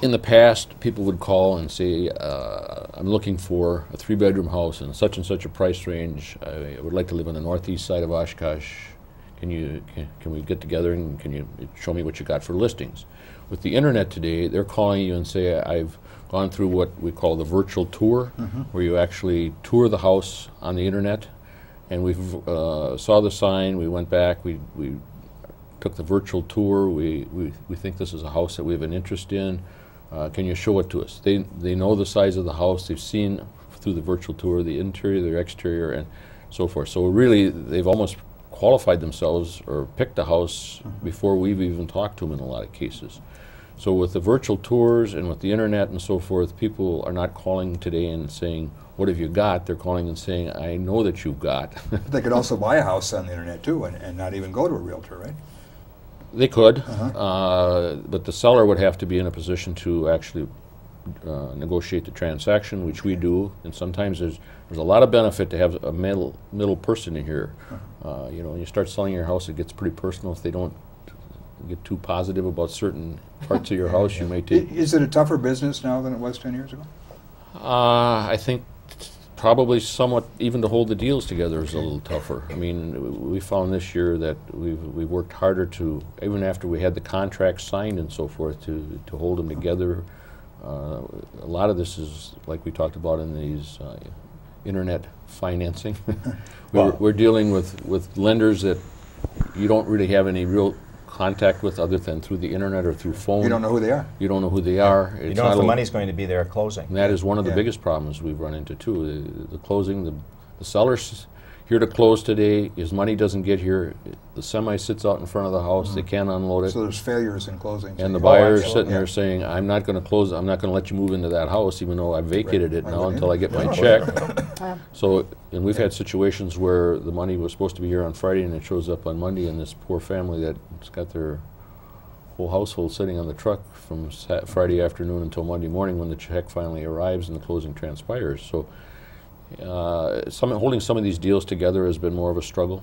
In the past, people would call and say, I'm looking for a 3-bedroom house in such and such a price range. I would like to live on the northeast side of Oshkosh. Can we get together and can you show me what you got for listings? With the internet today, they're calling you and say, I've gone through what we call the virtual tour, where you actually tour the house on the internet. And we saw the sign, we went back, we took the virtual tour, we think this is a house that we have an interest in. Can you show it to us? They know the size of the house, they've seen through the virtual tour the interior, their exterior, and so forth. So really, they've almost qualified themselves or picked a house before we've even talked to them in a lot of cases. So with the virtual tours and with the internet and so forth, people are not calling today and saying, what have you got? They're calling and saying, I know that you've got. But they could also buy a house on the internet too and not even go to a realtor, right? They could, but the seller would have to be in a position to actually negotiate the transaction, which we do. And sometimes there's a lot of benefit to have a middle person in here. You know, when you start selling your house, it gets pretty personal. If they don't get too positive about certain parts of your house, you may take. Is it a tougher business now than it was 10 years ago? I think probably somewhat, even to hold the deals together is a little tougher. I mean, we found this year that we've worked harder to, even after we had the contracts signed and so forth, to hold them together. A lot of this is, like we talked about in these internet financing. We're dealing with lenders that you don't really have any real contact with other than through the internet or through phone. You don't know who they are. You don't know who they are. You don't know if the money's going to be there at closing. And that is one of the biggest problems we've run into too. The closing, the seller's here to close today, his money doesn't get here, the semi sits out in front of the house, they can't unload it. So there's failures in closing. And the buyer is sitting there saying, I'm not going to close, I'm not going to let you move into that house even though I vacated it now until I get my check. So, and we've had situations where the money was supposed to be here on Friday and it shows up on Monday, and this poor family that's got their whole household sitting on the truck from Friday afternoon until Monday morning when the check finally arrives and the closing transpires. So holding some of these deals together has been more of a struggle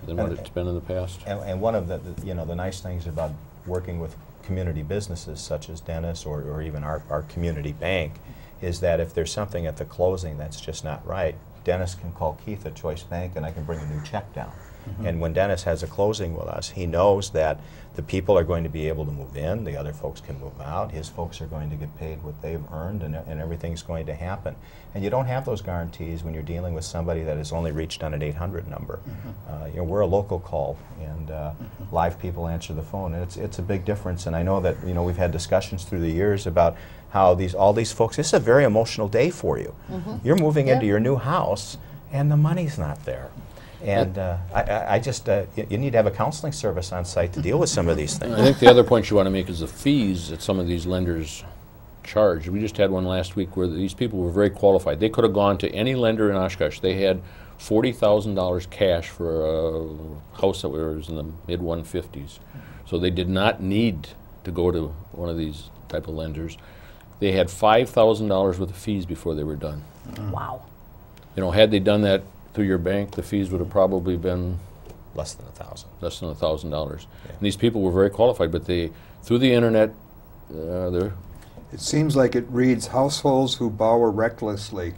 than what it's been in the past. And one of the nice things about working with community businesses such as Dennis or even our community bank is that if there's something at the closing that's just not right, Dennis can call Keith at Choice Bank and I can bring a new check down. And when Dennis has a closing with us, he knows that the people are going to be able to move in, the other folks can move out, his folks are going to get paid what they've earned, and everything's going to happen. And you don't have those guarantees when you're dealing with somebody that has only reached on an 800 number. We're a local call, and live people answer the phone, and it's a big difference. And I know that we've had discussions through the years about how all these folks, this is a very emotional day for you. You're moving into your new house, and the money's not there. And I just, you need to have a counseling service on site to deal with some of these things. I think the other point you want to make is the fees that some of these lenders charge. We just had one last week where these people were very qualified. They could have gone to any lender in Oshkosh. They had $40,000 cash for a house that was in the mid-150s. So they did not need to go to one of these type of lenders. they had $5,000 worth of fees before they were done. Wow. You know, had they done that through your bank, the fees would have probably been Less than $1,000. less than $1,000. Yeah. And these people were very qualified, but they, through the internet, they're It seems like it reads households who borrow recklessly,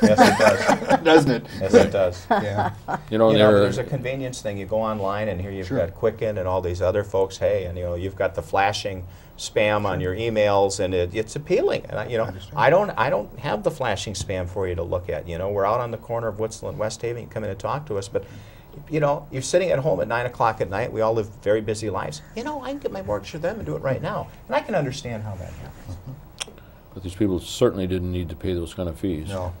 Yes, it does. doesn't it? Yes, it does. Yeah. you know, You know, they're there's a convenience thing. You go online, and here you've Sure. got Quicken and all these other folks. Hey, and you know, you've got the flashing spam on your emails, and it's appealing. And I don't have the flashing spam for you to look at. You know, we're out on the corner of Witzel and West Haven. You come in and talk to us, but you know, you're sitting at home at 9 o'clock at night. We all live very busy lives. You know, I can get my mortgage for them and do it right now, and I can understand how that happens. but these people certainly didn't need to pay those kind of fees. No.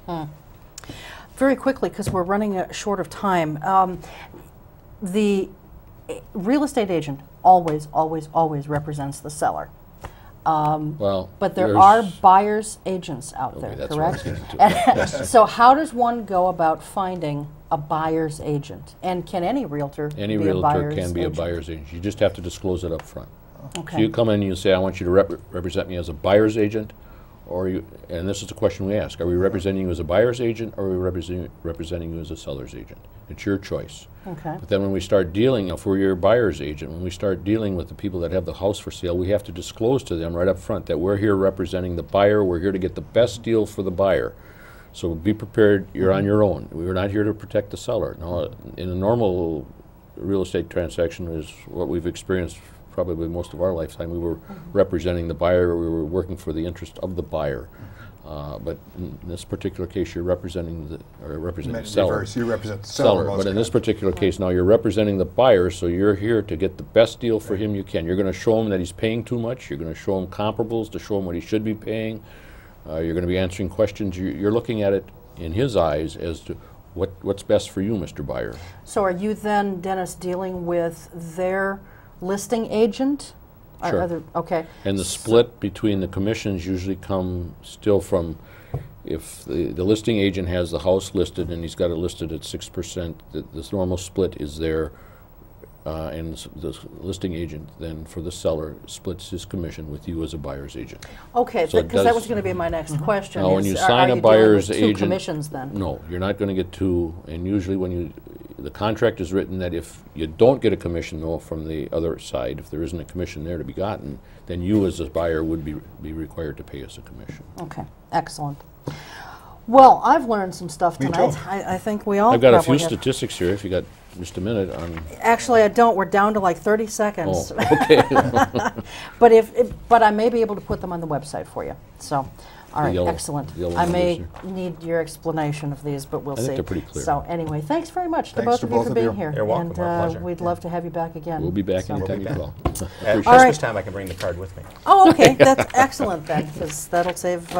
Very quickly, because we're running short of time, the real estate agent always represents the seller. Well, But there there's- are buyer's agents out Okay, there, that's what I was correct? getting to. So how does one go about finding a buyer's agent? And can any realtor Any be a realtor buyer's can be a agent? buyer's agent. You just have to disclose it up front. Okay. So you come in and you say, I want you to represent me as a buyer's agent, or you, and this is the question we ask, are we representing you as a buyer's agent, or are we representing you as a seller's agent? It's your choice. Okay. But then when we start dealing, if we're your buyer's agent, when we start dealing with the people that have the house for sale, we have to disclose to them right up front that we're here representing the buyer, we're here to get the best deal for the buyer. So be prepared, you're on your own. We're not here to protect the seller. Now, in a normal real estate transaction is what we've experienced probably most of our lifetime. We were representing the buyer, we were working for the interest of the buyer. But in this particular case, you're representing the seller. Reverse, you represent the seller. But in this particular case now, you're representing the buyer, so you're here to get the best deal for him you can. You're going to show him that he's paying too much. You're going to show him comparables to show him what he should be paying. You're going to be answering questions. You're looking at it in his eyes as to what's best for you, Mr. Buyer. So are you then, Dennis, dealing with their listing agent? Sure. Okay. And the split between the commissions usually come still from, if the listing agent has the house listed and he's got it listed at 6%, this normal split is there, and the listing agent then for the seller splits his commission with you as a buyer's agent. Okay, So it because that does- was going to be my next question. Now, when is, you are sign you a dealing buyer's with two agent, commissions then? no, you're not going to get two. And usually, when the contract is written that if you don't get a commission though from the other side, if there isn't a commission there to be gotten, then you as a buyer would be required to pay us a commission. Okay, excellent. Well, I've learned some stuff Me tonight. too. I think we all I've got a few probably have. statistics here. If you got just a minute on. Actually, I don't. We're down to like 30 seconds. Oh, okay. But I may be able to put them on the website for you. So, all right, yellow- excellent. the yellow I may numbers need your explanation of these, but we'll I see. think they're pretty clear. So anyway, thanks very much to Thanks both to of you both for of being you. here. You're welcome. And Our pleasure. we'd love to have you back again. We'll be back So- anytime you back. call. At All Christmas right. time, I can bring the card with me. Oh, okay. That's excellent then, because that'll save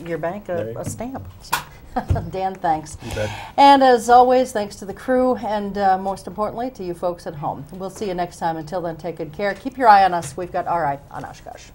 your bank There you a go. stamp. So, Dan, thanks. You bet. And as always, thanks to the crew and most importantly to you folks at home. We'll see you next time. Until then, take good care. Keep your eye on us. We've got our eye on Oshkosh.